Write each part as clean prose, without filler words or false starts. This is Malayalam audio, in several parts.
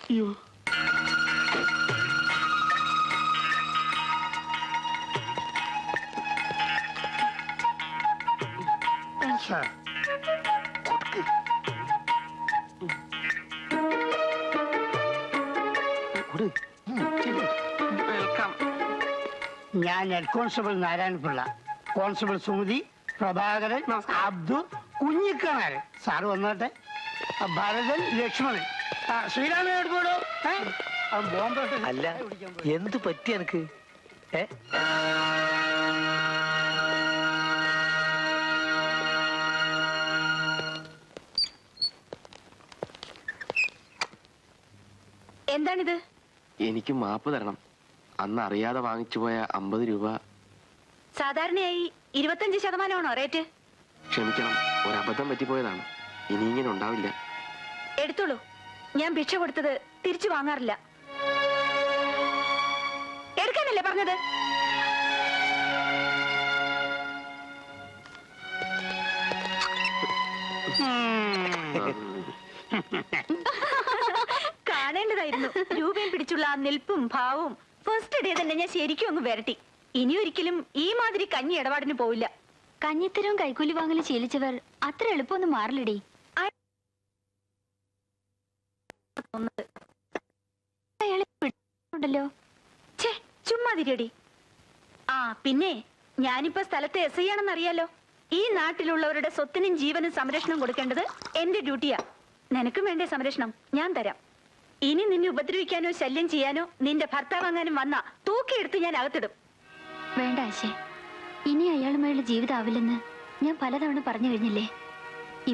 ഞാൻ head constable Narayana Pillai, constable Sumathi, Prabhakaran, Abdu, Kunhikkanaran. Sir വന്നോട്ടെ. ഭരതൻ, ലക്ഷ്മണൻ, ശ്രീരാമൻ എടുത്തോടോ. അല്ല, എന്ത് പറ്റി എനിക്ക്? എന്താണിത്? എനിക്ക് മാപ്പ് തരണം. അന്ന് അറിയാതെ വാങ്ങിച്ചു പോയ 50 രൂപ. സാധാരണയായി 25% റേറ്റ്. ക്ഷമിക്കണം, ഒരു അബദ്ധം പറ്റിപ്പോയതാണ്. ഇനി ഇങ്ങനെ ഉണ്ടാവില്ല. എടുത്തോളൂ. ഞാൻ ഭിക്ഷ കൊടുത്തത് തിരിച്ചു വാങ്ങാറില്ല. എടുക്കാനല്ലേ പറഞ്ഞത്? കാണേണ്ടതായിരുന്നു. രൂപയും പിടിച്ചുള്ള ആ നിൽപ്പും ഭാവവും ഫസ്റ്റ് ഡേ തന്നെ ഞാൻ ശരിക്കും അങ്ങ് വരട്ടി. ഇനി ഒരിക്കലും ഈ മാതിരി കഞ്ഞി ഇടപാടിന് പോവില്ല. കഞ്ഞിത്തരവും കൈക്കൂലി വാങ്ങലും ശീലിച്ചവർ അത്ര എളുപ്പമൊന്നും മാറില്ലടി. ണ്ടല്ലോ. ഛേ, ചുമ്മാതിരിയടി. ആ പിന്നെ, ഞാനിപ്പോ സ്ഥലത്തെ SI ആണെന്ന് അറിയാലോ. ഈ നാട്ടിലുള്ളവരുടെ സ്വത്തിനും ജീവനും സംരക്ഷണം കൊടുക്കേണ്ടത് എന്റെ ഡ്യൂട്ടിയാ. നിനക്കും വേണ്ടേ സംരക്ഷണം? ഞാൻ തരാം. ഇനി നിന്നെ ഉപദ്രവിക്കാനോ ശല്യം ചെയ്യാനോ നിന്റെ ഭർത്താവാങ്ങാനും വന്നാ തൂക്കിയെടുത്ത് ഞാൻ അകത്തിടും. വേണ്ട ആശേ, ഇനി അയാളുമായുള്ള ജീവിതമാവില്ലെന്ന് ഞാൻ പലതവണ പറഞ്ഞു കഴിഞ്ഞില്ലേ.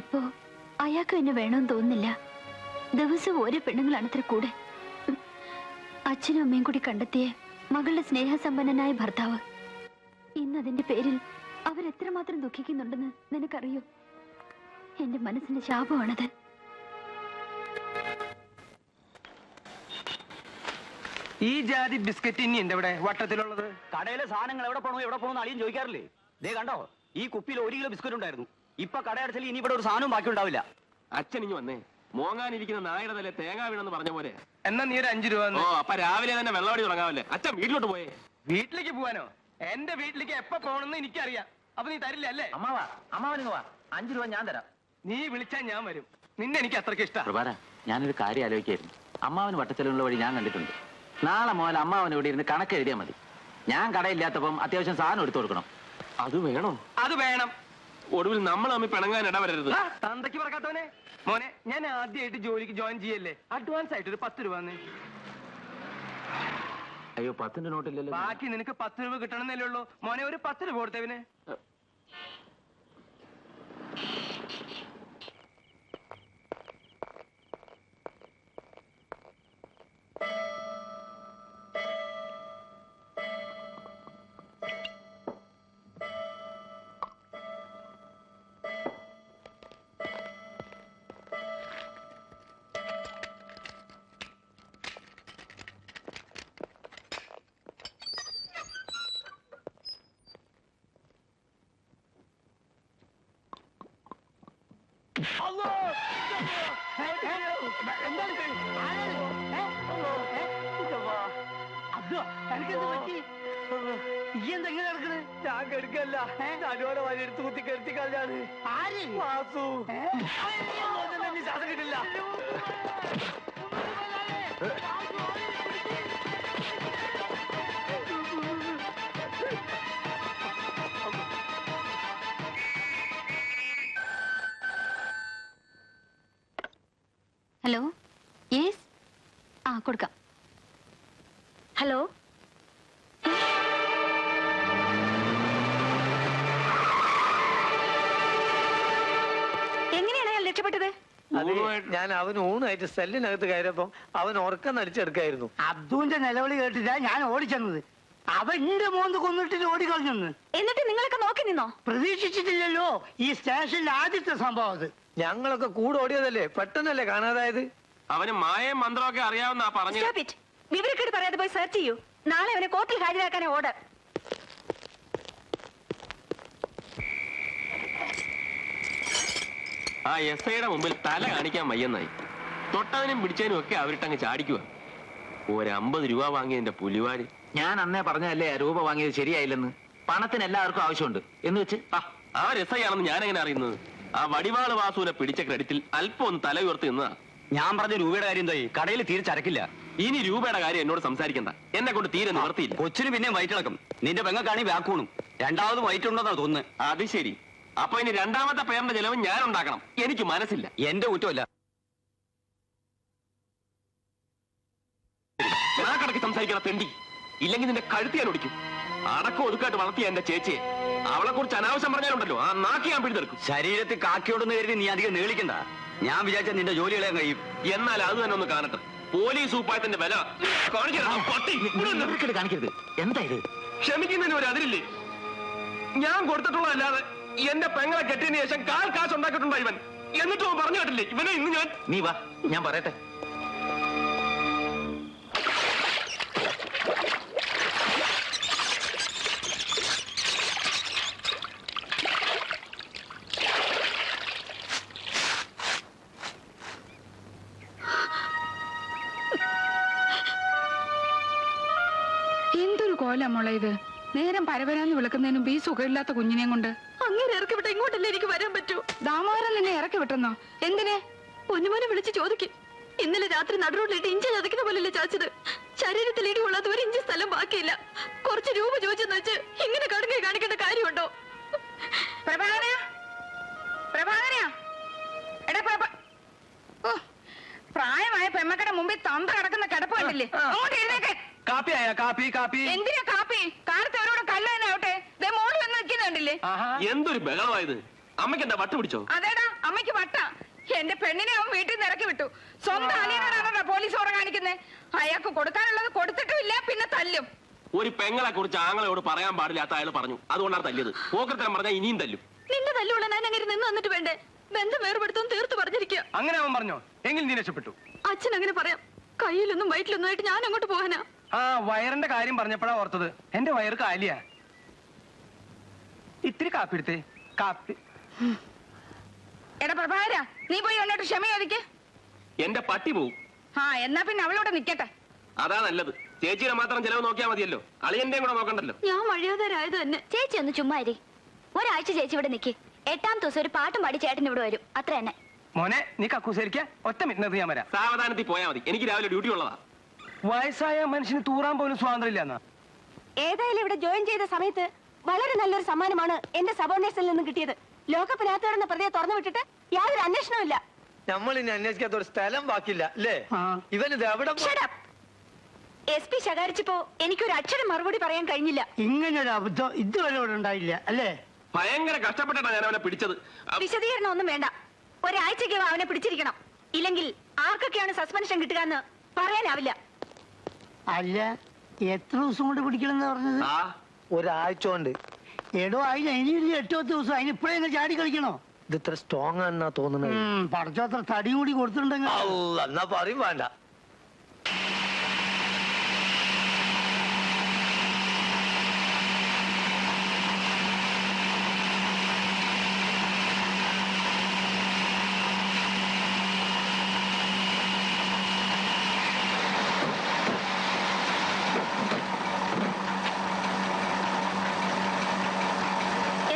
ഇപ്പോ അയാൾക്ക് എന്നെ വേണമെന്ന് തോന്നുന്നില്ല. ദിവസവും ഓരോ പെണ്ണുങ്ങളാണ് ഇത്ര കൂടെ. അച്ഛനും അമ്മയും കൂടി കണ്ടെത്തിയ മകളുടെ സ്നേഹസമ്പന്നനായ ഭർത്താവ്. ഇന്നതിന്റെ പേരിൽ അവരെത്രമാത്രം ദുഃഖിക്കുന്നുണ്ടെന്ന് നിനക്കറിയോ? എന്റെ മനസ്സിന്റെ ശാപമാണത്. ഈ ജാതി ബിസ്ക്കറ്റ് ഇനി എന്റെ ഇവിടെ വട്ടത്തിലുള്ളത്? കടയിലെ സാധനങ്ങൾ എവിടെ പോകണമെന്ന് അളിയും ചോദിക്കാറില്ലേ? ദേ കണ്ടോ, ഈ കുപ്പിയിൽ 1 കിലോ ബിസ്ക്കറ്റ് ഉണ്ടായിരുന്നു. ഇപ്പൊ കടയടച്ചാൽ ഇനി ഇവിടെ ഒരു സാധനവും ബാക്കി ഉണ്ടാവില്ല. അച്ഛൻ ഇനി വന്നേ. മോങ്ങാനിരിക്കുന്ന നായയുടെ തലേ തേങ്ങ വീണെന്ന് പറഞ്ഞ പോലെ. എന്നാ നീ ഒരു 5 രൂപ. അപ്പൊ രാവിലെ തന്നെ വെള്ളവടി തുടങ്ങാവല്ലേ? അച്ഛൻ വീട്ടിലോട്ട് പോയേ. വീട്ടിലേക്ക് പോവാനോ? എന്റെ വീട്ടിലേക്ക് എപ്പോ പോകണമെന്ന് എനിക്കറിയാം. അപ്പൊ നീ തരില്ല അല്ലേ? അമ്മാവന് 5 രൂപ ഞാൻ തരാം. നീ വിളിച്ചാൽ ഞാൻ വരും. നിന്നെ എനിക്ക് അത്രയ്ക്ക് ഇഷ്ടം. ഞാനൊരു കാര്യം ആലോചിക്കായിരുന്നു. അമ്മാവന് വട്ടച്ചെലവുള്ള വഴി ഞാൻ കണ്ടിട്ടുണ്ട്. നാളെ മുതൽ അമ്മാവന് ഇവിടെ ഇരുന്ന് കണക്ക് എഴുതിയാൽ മതി. ഞാൻ കടയില്ലാത്തപ്പം അത്യാവശ്യം സാധനം എടുത്തു കൊടുക്കണം. അത് വേണോ? അത് വേണം. ഒടുവിൽ നമ്മൾ തമ്മിൽ പിണങ്ങാൻ ഇടവരരുത്. തന്തയ്ക്ക് പറക്കാത്തവനെ. മോനെ, ഞാൻ ആദ്യമായിട്ട് ജോലിക്ക് ജോയിൻ ചെയ്യല്ലേ. അഡ്വാൻസ് ആയിട്ട് ഒരു 10 രൂപ. അയ്യോ, 10 നോട്ടില്ലല്ലോ. ബാക്കി നിനക്ക് 10 രൂപ കിട്ടണമെന്നല്ലേ ഉള്ളൂ. മോനെ, ഒരു 10 രൂപ കൊടുത്തവന്. എന്തെങ്കിലും നടക്കണേ? ഞാൻ കെടുക്കല്ല, നല്ലോണം വരെടുത്ത് കുത്തി കെടുത്തി കളഞ്ഞാണ്. ശ്വാസം കിട്ടില്ല. Hello, yes. കൊടുക്കാം. ഹലോ, എങ്ങനെയാണ് അയാൾ രക്ഷപ്പെട്ടത്? ഞാൻ അവൻ ഊണായിട്ട് സെല്ലിനകത്ത് കയറിയപ്പോ അവൻ ഉറക്കം നടിച്ചെടുക്കായിരുന്നു. അബ്ദുവിന്റെ നിലവിളി കേട്ടിട്ടാ ഞാൻ ഓടിച്ചെന്നത്. അവൻ എന്റെ മോന്ത് കൊന്നിട്ട് ഓടിക്കളഞ്ഞെന്ന്. എന്നിട്ട് നിങ്ങളൊക്കെ നോക്കി നിന്നോ? പ്രതീക്ഷിച്ചിട്ടില്ലല്ലോ. ഈ സ്റ്റേഷനിൽ ആദ്യത്തെ സംഭവം അത്. ഞങ്ങളൊക്കെ കൂടെ ഓടിയതല്ലേ, പെട്ടെന്നല്ലേ കാണാതായത്. അവന് മായയും മന്ത്രമൊക്കെ അറിയാവുന്ന പറഞ്ഞു. വിവരക്കേട് പറയാതെ പോയി സെർച്ച് ചെയ്യൂ. നാളെ അവനെ കോർട്ടിൽ ഹാജരാക്കാനേ ഓർഡർ. ആ SIയുടെ മുമ്പിൽ തല കാണിക്കാൻ വയ്യെന്നായി. തൊട്ടതിനും പിടിച്ചതിനും ഒക്കെ അവരിട്ടങ്ങ് ചാടിക്കുക. 50 രൂപ വാങ്ങിയതിന്റെ പുലിവാല്. ഞാൻ അന്നേ പറഞ്ഞതല്ലേ രൂപ വാങ്ങിയത് ശരിയായില്ലെന്ന്. പണത്തിന് എല്ലാവർക്കും ആവശ്യമുണ്ട് എന്ന് വെച്ച് ആ രസയാണെന്ന് ഞാൻ എങ്ങനെ അറിയുന്നത്? ആ വടിവാള് വാസുവിനെ പിടിച്ച ക്രെഡിറ്റിൽ അല്പം ഒന്ന് തല ഉയർത്തി നിന്നതാ. ഞാൻ പറഞ്ഞ രൂപയുടെ കാര്യം എന്തായി? കടയിൽ തീരെ ചരക്കില്ല. ഇനി രൂപയുടെ കാര്യം എന്നോട് സംസാരിക്കണ്ട. എന്നെ കൊണ്ട് തീരെ നിവർത്തിയില്ല. കൊച്ചിന് പിന്നെ വയറ്റിളക്കും. നിന്റെ പെങ്ങക്കാണി വ്യാക്കൂണും. രണ്ടാമത് വയറ്റുണ്ടെന്നാ തോന്നുന്നത്. അത് ശരി. അപ്പൊ ഇനി രണ്ടാമത്തെ പേരിന്റെ ചെലവ് ഞാൻ ഉണ്ടാക്കണം. എനിക്ക് മനസ്സില്ല. എന്റെ കുറ്റമല്ല. കണക്ക് സംസാരിക്കണ തെണ്ടി. ഇല്ലെങ്കിൽ നിന്റെ കഴുത്തി ഞാൻ ഒടിക്കും. അടക്കം ഒതുക്കായിട്ട് വളർത്തിയ എന്റെ ചേച്ചിയെ അവളെ കുറിച്ച് അനാവശ്യം പറഞ്ഞാലുണ്ടല്ലോ ആ നാക്കി ഞാൻ പിടിതെടുക്കും. ശരീരത്തിൽ കാക്കിയോടെന്ന് കരുതി നീ അധികം നീളിക്കണ്ട. ഞാൻ വിചാരിച്ച നിന്റെ ജോലി കളയാൻ കഴിയും. എന്നാൽ അത് തന്നെ ഒന്ന് കാണട്ടെ. പോലീസ് ഉപ്പായത്തിന്റെ വില കാണിക്കരുത്. എന്താ ഇത്? ക്ഷമിക്കുന്നതിന് ഒരു അതിരില്ലേ? ഞാൻ കൊടുത്തിട്ടുള്ളതല്ലാതെ എന്റെ പെങ്ങളെ കെട്ടിയതിനു ശേഷം കാശ് ഉണ്ടാക്കിയിട്ടുണ്ടോ ഇവൻ? എന്നിട്ടും അവൻ പറഞ്ഞു കേട്ടില്ലേ ഇവനെ ഇന്ന് ഞാൻ. നീ വാ, ഞാൻ പറയട്ടെ. എന്തൊരു കോല മോളെ ഇത്. നേരം പരവരാന്ന് വിളിക്കുന്നതിനും ഈ സുഖമില്ലാത്ത കുഞ്ഞിനെയും കൊണ്ട് അങ്ങനെ ഇറക്കി വിട്ട ഇങ്ങോട്ടല്ലേ എനിക്ക് വരാൻ പറ്റൂ? ദാമോദരൻ നിന്നെ ഇറക്കി വിട്ടെന്നോ? എന്തിനെ? പൊന്നുമോനെ വിളിച്ച് ചോദിക്കും. ഇന്നലെ രാത്രി നടുറോട്ടിലിട്ട് ഇഞ്ചി ചതക്കുന്ന പോലല്ലേ ചാച്ചത്. ശരീരത്തിൽ ഇടി കൊള്ളാത്ത ഒരു ഇഞ്ചി സ്ഥലം ബാക്കിയില്ല. കുറച്ച് രൂപ ചോദിച്ചെന്ന് വെച്ച് ഇങ്ങനെ കടുകை കാണിക്കേണ്ട കാര്യമുണ്ടോ? പ്രായമായ പെമ്മക്കടെ മുമ്പിൽ തന്ത കിടക്കുന്ന കിടപ്പ് കണ്ടില്ലേ? അങ്ങോട്ട് എഴുന്നേക്ക്. കാപ്പിയായ കാപ്പി കാപ്പി. എന്തിനാ കാപ്പി? കാലത്ത് അവരോട് കല്ലാനാവട്ടെ. മോള് വന്ന് നിൽക്കുന്നുണ്ടല്ലേ? എന്തൊരു ബഹളമായത്. അമ്മയ്ക്ക് എന്താ വട്ട് പിടിച്ചോ? അതേടാ, അമ്മയ്ക്ക് വട്ട. എന്റെ പെണ്ണിനെ അവൻ വീട്ടിൽ നിന്ന് ഇറക്കി വിട്ടു. സ്വന്തം അനിയനോടാണോ പോലീസ് ഓറ കാണിക്കുന്നത്? അയാൾക്ക് കൊടുക്കാനുള്ളത് കൊടുത്തിട്ടുമില്ല, പിന്നെ തല്ലും. ഒരു പെങ്ങളെ കുറിച്ച് ആങ്ങളോട് പറയാൻ പാടില്ലാത്ത അയാൾ പറഞ്ഞു. അതുകൊണ്ടാണ് തല്ലിയത്. പോക്കത്തരം പറഞ്ഞാൽ ഇനിയും തല്ലും. നിന്റെ തല്ലുള്ള ഞാൻ അങ്ങനെ നിന്ന് വന്നിട്ട് വേണ്ടേ? ബന്ധം വേർപെടുത്തും തീർത്തു പറഞ്ഞിരിക്കുക. അങ്ങനെ അവൻ പറഞ്ഞോ? എങ്കിൽ നീ രക്ഷപ്പെട്ടു. അച്ഛൻ അങ്ങനെ പറയാം. കയ്യിലൊന്നും വയറ്റിലൊന്നും ആയിട്ട് ഞാൻ അങ്ങോട്ട് പോകാനാ. ആ വയറിന്റെ കാര്യം പറഞ്ഞപ്പോഴാ ഓർത്തത്. എന്റെ വയറ് കാലിയാ. ഇത്തിരി കാപ്പി എടുത്തേ. കാപ്പി. എടാ പ്രഭാകര, നീ പോയി എന്നോട്ട് ക്ഷമ ചോദിക്ക്. എന്റെ പട്ടി പോവും. എന്നാ പിന്നെ അവളോട് നിക്കട്ടെ. അതാ നല്ലത്. ചേച്ചിയുടെ മാത്രം ചെലവ് നോക്കിയാൽ മതിയല്ലോ. അളിയന്റെയും കൂടെ നോക്കണ്ടല്ലോ. ഞാൻ വഴിയാതാരായത് തന്നെ. ചേച്ചി ഒന്ന് ചുമ്മാ ഇരി. ഒരാഴ്ച ചേച്ചി ഇവിടെ നിൽക്കി. 8ാം ദിവസം ഒരു പാട്ടും പാടി ചേട്ടൻ ഇവിടെ വരും. അത്ര തന്നെ. മോനെ നീ കക്കൂസരിക്ക. ഒറ്റ മിനിറ്റ് ഞാൻ വരാം. സാവധാനത്തിൽ പോയാൽ മതി. എനിക്ക് രാവിലെ ഡ്യൂട്ടി ഉള്ളതാ. വയസ്സായ മനുഷ്യന് തൂറാൻ പോലും സ്വാതന്ത്ര്യം ഇല്ലെന്നാ. ഏതായാലും ഇവിടെ ജോയിൻ ചെയ്ത സമയത്ത് വളരെ നല്ലൊരു സമ്മാനമാണ് എന്റെ സബോർഡിനേറ്റ്സിൽ നിന്ന് കിട്ടിയത്. ലോകകപ്പിനകത്ത് കിടന്ന പ്രതിയെ തുറന്നു വിട്ടിട്ട് യാതൊരു അന്വേഷണവും ഇല്ല. നമ്മൾ ഇനി അന്വേഷിക്കാത്ത ഒരു സ്ഥലം ബാക്കില്ല അല്ലേ? ഇവനിത് എവിടെ SP ശകാരിച്ചപ്പോ എനിക്കൊരു അക്ഷരം മറുപടി പറയാൻ കഴിഞ്ഞില്ല. ഇങ്ങനൊരു അബദ്ധം ഇതുവരെ ഇവിടെ ഉണ്ടായില്ല അല്ലേ? ഭയങ്കര കഷ്ടപ്പെട്ടാണ് ഞാൻ അവനെ പിടിച്ചത്. വിശദീകരണം ഒന്നും വേണ്ട. ഒരാഴ്ചയ്ക്ക് അവനെ പിടിച്ചിരിക്കണം. ഇല്ലെങ്കിൽ ആർക്കൊക്കെയാണ് സസ്പെൻഷൻ കിട്ടുക എന്ന് പറയാനാവില്ല. അല്ല, എത്ര ദിവസം കൊണ്ട് പിടിക്കണമെന്ന് പറഞ്ഞത്? ഒരാഴ്ച കൊണ്ട്. എടോ, അതിന് ഇനി 8-10 ദിവസം. അതിന് ഇപ്പഴേ ചാടി കളിക്കണോ? ഇത് ഇത്ര സ്ട്രോങ് ആണെന്നാ തോന്നുന്നത്. പടച്ചോത്ര തടി കൂടി കൊടുത്തിട്ടുണ്ടെങ്കിൽ എന്നാ പറയും വേണ്ട.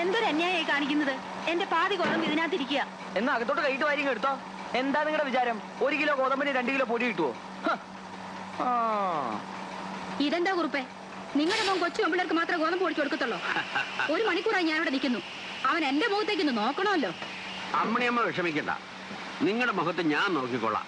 എന്തൊരു അന്യായമായി കാണിക്കുന്നത്. എന്റെ പാതി ഗോതമ്പ് ഇതിനകത്തിരിക്കുക. എന്നാ അകത്തോട്ട് കൈയിട്ട് വാരിങ്ങ് എടുത്തോ. എന്താ നിങ്ങളുടെ വിചാരം? 1 കിലോ ഗോതമ്പിന് 2 കിലോ പൊടി കിട്ടുവോ? ഇതെന്താ കുറുപ്പേ? നിങ്ങളുടെ മോൻ കൊച്ചു പെമ്പിള്ളേർക്ക് മാത്രമേ ഗോതമ്പ് പൊടിച്ചു കൊടുക്കത്തുള്ളൂ. 1 മണിക്കൂറായി ഞാനിവിടെ നിൽക്കുന്നു. അവൻ എന്റെ മുഖത്തേക്ക് ഒന്ന് നോക്കണമല്ലോ. അമ്മണിയമ്മ വിഷമിക്കണ്ട. നിങ്ങളുടെ മുഖത്ത് ഞാൻ നോക്കിക്കൊള്ളാം.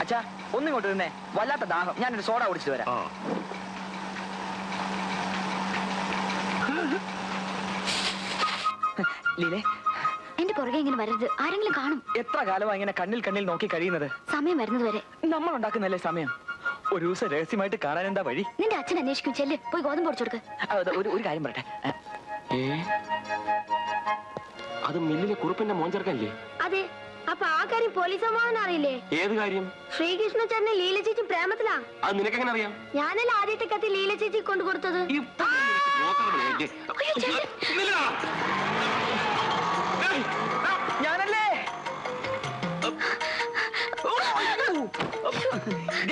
അച്ഛാ, ഒന്നിങ്ങോട്ട് നിന്നേ. വല്ലാത്ത ദാഹം. ഞാനൊരു സോഡ കുടിച്ചിട്ട് വരാം. ലീലേ, എന്റെ പുറകെ ഇങ്ങനെ വരരുത്. ആരെങ്കിലും കാണും. എത്ര കാലമാ ഇങ്ങനെ കണ്ണിൽ നോക്കി കഴിയുന്നത്? സമയം വരുന്നത് വരെ. നമ്മൾ ഉണ്ടാക്കുന്നല്ലേ സമയം. ഒരു ദിവസം രഹസ്യമായിട്ട് കാണാൻ എന്താ വഴി? നിന്റെ അച്ഛൻ അന്വേഷിക്കും. ചെല്ല്, പോയി ഗോതമ്പ് പൊടിച്ചു കൊടുക്ക്. ഒരു കാര്യം പറയട്ടെ. അത് മില്ലിലെ കുറുപ്പിന്റെ മോൻ ചേർക്കല്ലേ? അതെ, അപ്പൊ ആ കാര്യം പോലീസ് അമ്മാവൻ അറിയില്ലേ? ഏത് കാര്യം? ശ്രീകൃഷ്ണ ചേട്ടന് ലീല ചേച്ചി പ്രേമത്തിലാ. അത് നിനക്കെങ്ങനെ അറിയാം? ഞാനല്ല ആദ്യത്തെ കത്ത് ലീല ചേച്ചി കൊണ്ടു കൊടുത്തത്. ഞാനല്ലേ?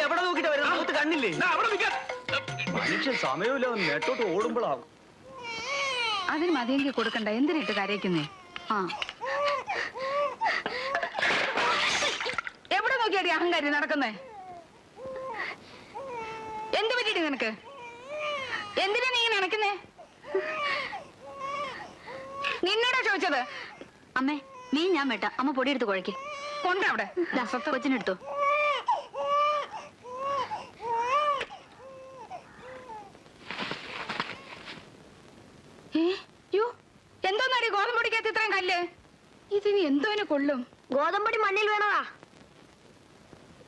എവിടെ നോക്കിട്ട് വരുന്നത്? കണ്ണില്ലേ? മനുഷ്യ സമയമില്ല, നെട്ടോട്ട് ഓടുമ്പോഴാവും. അതിന് മതിയെങ്കിൽ കൊടുക്കണ്ട, എന്തിനിട്ട് കരയിക്കുന്നേ? ആ എവിടെ നോക്കിയാടി അഹങ്കാരി നടക്കുന്നേ? എന്ത് പറ്റിയിട്ട് നിനക്ക്? എന്തിനാ നീ നടക്കുന്നേ? നിന്നോടാ ചോദിച്ചത്. അമ്മേ, മീൻ ഞാൻ വേട്ട. അമ്മ പൊടിയെടുത്ത് കുഴയ്ക്ക്. കൊണ്ടവിടെ കൊച്ചിനെടുത്തോ. എന്തോന്നടി ഗോതമ്പൊടിക്കകത്ത് ഇത്രയും കല്ല്? ഇതിന് എന്തോന് കൊള്ളും? ഗോതമ്പൊടി മണ്ണിൽ വീണതാ.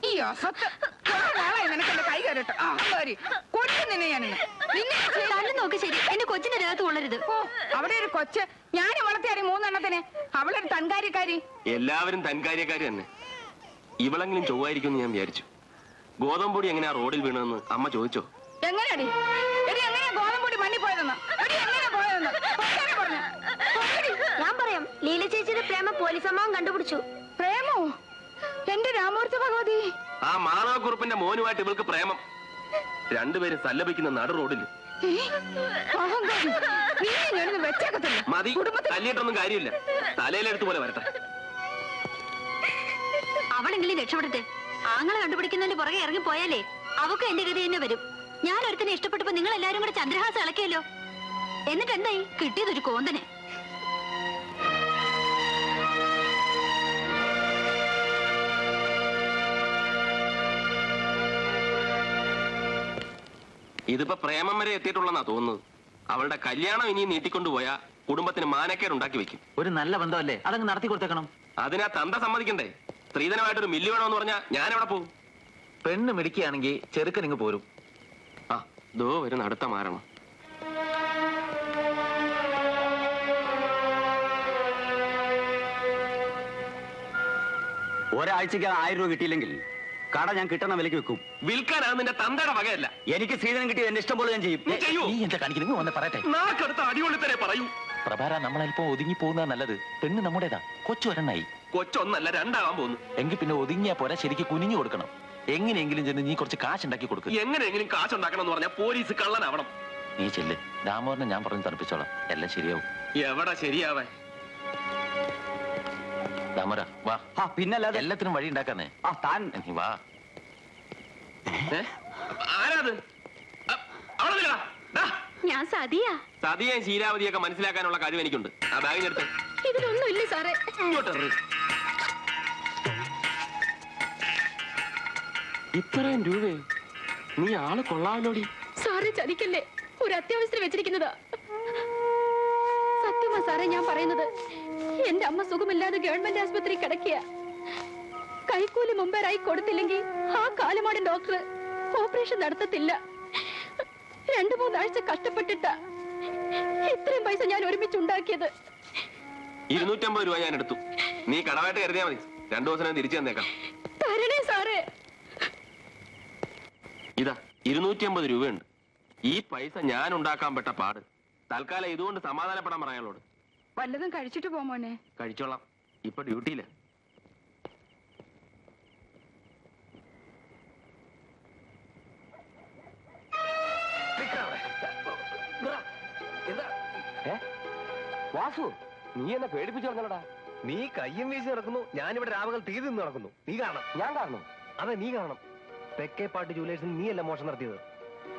ഈ അസത്ത് നിനക്ക് എന്റെ കൈ കയറട്ടെ. കൊച്ചു നിന്നെ ഞാൻ നോക്ക്. ശരി, എന്റെ കൊച്ചിന്റെ ദേഹത്ത് കൊള്ളരുത്. ഓ, അവിടെ ഒരു കൊച്ച്. ഞാൻ വളർത്തിയാറി 3 എണ്ണത്തിന്. അവളൊരു തൻകാര്യക്കാരി. എല്ലാവരും തൻകാര്യക്കാരി തന്നെ. ഇവളെങ്കിലും ചൊവ്വായിരിക്കും ഞാൻ വിചാരിച്ചു. ഗോതമ്പൊടി എങ്ങനെയാ റോഡിൽ വീണെന്ന് അമ്മ ചോദിച്ചോ? എങ്ങനെയാടി? എങ്ങനെയാ ഗോതമ്പൊടി മണ്ണി പോയതെന്ന്? എങ്ങനെയാ പോയതെന്ന് പറഞ്ഞു. ഞാൻ പറയാം. ലീല ചേച്ചിയുടെ പ്രേമ പോലീസ് അമ്മാവൻ കണ്ടുപിടിച്ചു. പ്രേമോ? എന്റെ രാമൂർത്തി ഭഗവതി. ആ മാനവക്കുറുപ്പിന്റെ മോനുമായിട്ട് ഇവൾക്ക് പ്രേമം. രണ്ടുപേരും സല്ലപിക്കുന്ന നടു റോഡിൽ. മതി, തല്ലിയിട്ടൊന്നും കാര്യമില്ല. തലയിലെടുത്ത് പോലെ വരട്ടെ. അവളെങ്കിലും രക്ഷപ്പെടട്ടെ. ആങ്ങളെ കണ്ടുപിടിക്കുന്നതിന്റെ പുറകെ ഇറങ്ങി പോയാലേ അവക്ക് എന്റെ ഗതി തന്നെ വരും. ഞാൻ ഒരുത്തിനെ ഇഷ്ടപ്പെട്ടപ്പോ നിങ്ങൾ എല്ലാരും കൂടെ ചന്ദ്രഹാസം ഇളക്കിയല്ലോ. എന്നിട്ട് എന്തായി? കിട്ടിയതൊരു കോന്തനെ. ഇതിപ്പോ പ്രേമം വരെ എത്തിയിട്ടുള്ളതാ തോന്നുന്നത്. അവളുടെ കല്യാണം ഇനി നീട്ടിക്കൊണ്ടുപോയാ കുടുംബത്തിന് മാനക്കേട് ഉണ്ടാക്കി വെക്കും. ഒരു നല്ല ബന്ധമല്ലേ, അതങ്ങ് നടത്തി കൊടുത്തേക്കണം. അതിനാ തന്ത സമ്മതിക്കണ്ടേ? സ്ത്രീധനമായിട്ടൊരു മില്ല് വേണമെന്ന് പറഞ്ഞാ ഞാൻ എവിടെ പോകും? പെണ്ണ് മിടിക്കുകയാണെങ്കിൽ ചെറുക്കനിങ്ങ് പോരും. ആ ദോ വരുന്ന അടുത്ത മാരണം. ഒരാഴ്ചക്ക് 1000 രൂപ കിട്ടിയില്ലെങ്കിൽ കട ഞാൻ കിട്ടണ വിലക്ക് വെക്കും. വിൽക്കാനാണ് നിന്റെ തന്തയുടെ വകയല്ല. എനിക്ക് സ്ത്രീധനം കിട്ടിയത് എന്റെ ഇഷ്ടം പോലെ ഞാൻ ചെയ്യും. നീ എന്താ കാണിക്കുന്നു? വന്ന് പറയട്ടെ. നാക്കടുത്ത അടികൊള്ളി തന്നെ പറയൂ. പ്രഭാര, നമ്മളൽപ്പം ഒതുങ്ങി പോകുന്നതാ നല്ലത്. പെണ്ണ് നമ്മുടേതാ. കൊച്ചു ഒരെണ്ണായി. കൊച്ചൊന്നല്ല, 2 ആവാൻ പോകുന്നു. എങ്കിൽ പിന്നെ ഒതുങ്ങിയാ പോരാ, ശരിക്ക് കുനിഞ്ഞു കൊടുക്കണം. എങ്ങനെയെങ്കിലും ചെന്ന് നീ കുറച്ച് കാശ് ഉണ്ടാക്കി കൊടുക്കും. എങ്ങനെയെങ്കിലും കാശുണ്ടാക്കണം എന്ന് പറഞ്ഞാൽ പോലീസ് കള്ളനാവണം. നീ ചെല്ല്. രാമോറിനെ ഞാൻ പറഞ്ഞു തണുപ്പിച്ചോളാം. എല്ലാം ശരിയാവും. എവിടെ ശരിയാവേ? രാമോര വാ. പിന്നല്ലാതെ എല്ലാത്തിനും വഴി ഉണ്ടാക്കാന്നേ. താൻ നീ വാ. ആരാത്? ഞാൻ സതിയാ. സതിയെ ശീലാവതിയൊക്കെ മനസ്സിലാക്കാനുള്ള കഴിവ് എനിക്കുണ്ട്. ആ ബാഗിനെടുത്ത്. ഇതിലൊന്നും ഇല്ല സാറേ. ഇങ്ങോട്ട്. ഇത്രയും രൂപയെ? നീ ആള് കൊള്ളാമല്ലോടി. സാറേ ചതിക്കല്ലേ, ഒരു അത്യാവശ്യത്തിന് വെച്ചിരിക്കുന്നതാ. സത്യമാ സാറേ ഞാൻ പറയുന്നത്. എന്റെ അമ്മ സുഖമില്ലാതെ ഗവൺമെന്റ് ആശുപത്രി കിടക്കുക. കൈക്കൂലി മുമ്പേറായി കൊടുത്തില്ലെങ്കിൽ ആ കാലമാടൻ ഡോക്ടർ ഓപ്പറേഷൻ നടത്തത്തില്ല. 2-3 ആഴ്ച കഷ്ടപ്പെട്ടിട്ടാ ഇത്രയും പൈസ ഞാൻ ഒരുമിച്ചുണ്ടാക്കിയത്. 250 രൂപ ഞാൻ എടുത്തു. നീ കടമായിട്ട് കരുതിയാ മതി. 2 ദിവസം ഞാൻ തിരിച്ചു തന്നേക്കാം. തരണേ സാറേ. ഇതാ 250 രൂപയുണ്ട്. ഈ പൈസ ഞാൻ ഉണ്ടാക്കാൻ പെട്ട പാട്. തൽക്കാലം ഇതുകൊണ്ട് സമാധാനപ്പെടാൻ പറയാളോട്. വല്ലതും കഴിച്ചിട്ട് പോമോനെ. കഴിച്ചോളാം, ഇപ്പൊ ഡ്യൂട്ടിയില്ല. വാസു, നീ എന്നെ പേടിപ്പിച്ചു പറഞ്ഞോടാ. നീ കയ്യും വീശി നടക്കുന്നു, ഞാനിവിടെ രാവുകൾ തീ നിന്ന് നടക്കുന്നു. നീ കാണണം. ഞാൻ കാരണം അതെ, നീ കാണണം. തെക്കേപ്പാട്ട് ജൂലേഴ്സിൽ നീയല്ല മോഷണം നടത്തിയത്.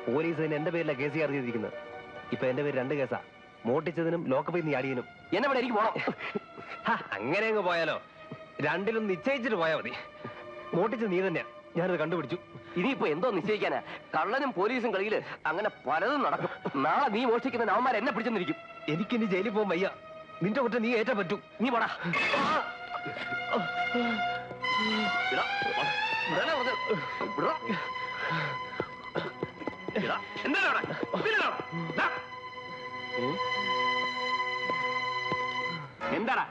പോലീസ് തന്നെ എന്റെ പേരിലാണ് കേസ് ചാർജ്. ഇപ്പൊ എന്റെ പേര് 2 കേസാ. മോട്ടിച്ചതിനും ലോക്കപ്പിൽ നീ അടിയനും. എന്നെ ഇവിടെ എനിക്ക് പോണം. അങ്ങനെ അങ്ങ് പോയാലോ? 2ലും നിശ്ചയിച്ചിട്ട് പോയാ മതി. മോട്ടിച്ചത് നീ തന്നെയാ, ഞാനത് കണ്ടുപിടിച്ചു. ഇനിയിപ്പോ എന്തോ നിശ്ചയിക്കാനാ? കള്ളനും പോലീസും കളിയില് അങ്ങനെ പലതും നടക്കും. നാളെ നീ മോഷ്ടിക്കുന്ന നവന്മാർ എന്നെ പിടിച്ചെന്നിരിക്കും. എനിക്കിനി ജയിലിൽ പോകാൻ വയ്യ. നിന്റെ കുറ്റം നീ ഏറ്റ പറ്റൂ. നീ പോടാ. എന്താടാ?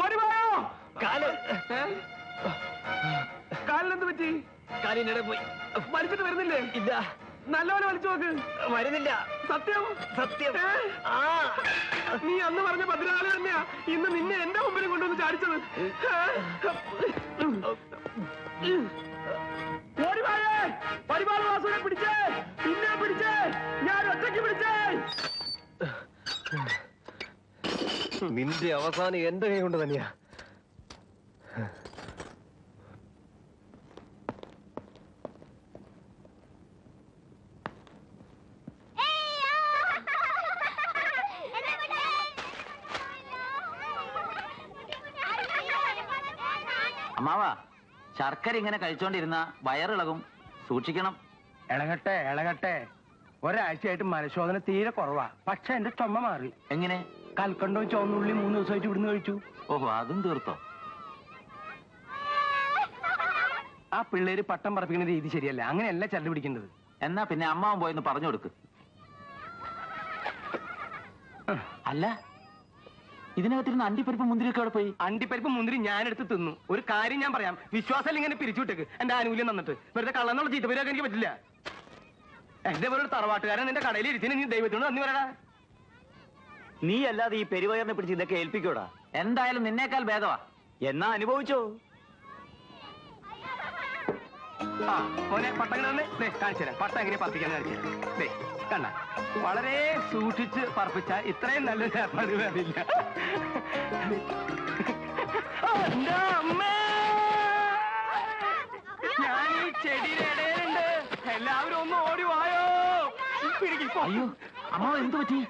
ഓടിവായോ കാല് കാലിനെന്ത് പറ്റി? കാലിനിടെ പോയി. വലിച്ചിട്ട് വരുന്നില്ലേ? ഇല്ല, നല്ലപോലെ വലിച്ചു നോക്ക്. വരുന്നില്ല. സത്യം സത്യം. ആ നീ അന്ന് പറഞ്ഞ ഭദ്രകാളി തന്നെയാ ഇന്ന് നിന്നെ എന്റെ മുമ്പിൽ കൊണ്ടുവന്ന് ചാടിച്ചത്. ഓടിവായേ, പരിപാടി വാസുവിനെ പിടിച്ചേ, പിന്നെ പിടിച്ചേ, ഞാൻ ഒറ്റയ്ക്ക് പിടിച്ചേ. നിന്റെ അവസാനം എന്റെ കൈ കൊണ്ട് തന്നെയാ. അമ്മാവാ, ശർക്കര ഇങ്ങനെ കഴിച്ചോണ്ടിരുന്ന വയറിളകും, സൂക്ഷിക്കണം. ഇളകട്ടെ ഇളകട്ടെ. ഒരാഴ്ചയായിട്ട് മലശോധന തീരെ കുറവാ. പക്ഷെ എന്റെ ചുമ മാറി. എങ്ങനെ? കൽക്കണ്ടവും ചുവന്നുള്ളി 3 ദിവസമായിട്ട് ഇവിടുന്ന് കഴിച്ചു. ഓഹോ, അതും തീർത്തോ? ആ പിള്ളേര് പട്ടം പറപ്പിക്കുന്ന രീതി ശരിയല്ല. അങ്ങനെയല്ല ചരട് പിടിക്കേണ്ടത്. എന്നാ പിന്നെ അമ്മാവൻ പോയെന്ന് പറഞ്ഞു കൊടുക്ക്. അല്ല, ഇതിനകത്തിരുന്ന് അണ്ടിപ്പരിപ്പ് മുന്തിരിയൊക്കെ അവിടെ പോയി. അണ്ടിപ്പരിപ്പ് മുന്തിരി ഞാനെടുത്ത് തിന്നു. ഒരു കാര്യം ഞാൻ പറയാം, വിശ്വാസം ഇങ്ങനെ പിരിച്ചുവിട്ടേക്ക്. എന്റെ ആനുകൂല്യം തന്നിട്ട് വെറുതെ കള്ളന്നുള്ള ചീത്തപ്പേരൊക്കെ എനിക്ക് പറ്റില്ല. എന്റെ പോലെ തറവാട്ടുകാരൻ നിന്റെ കടയിൽ ഇരിച്ചിന് നീ ദൈവത്തിനോട് നന്ദി പറയടാ. നീ അല്ലാതെ ഈ പെരുവയറിനെ പിടിച്ച് ഇതൊക്കെ ഏൽപ്പിക്കോടാ. എന്തായാലും നിന്നേക്കാൾ ഭേദവാ. എന്നാ അനുഭവിച്ചോ. ആ മോനെ പട്ടങ്ങനെ കാണിച്ചു തരാം. പട്ടം എങ്ങനെ പറപ്പിക്കാൻ കാണിച്ചു തരാം. കണ്ട, വളരെ സൂക്ഷിച്ച് പറപ്പിച്ച ഇത്രയും നല്ലൊരു ഏർപ്പാട് വേറില്ല. ഞാൻ ഈ ചെടിയുടെ ഇടയിലുണ്ട്. എല്ലാവരും ഒന്ന് ഓടി വായോ. അയ്യോ, അമ്മാവൻ എന്ത് പറ്റി?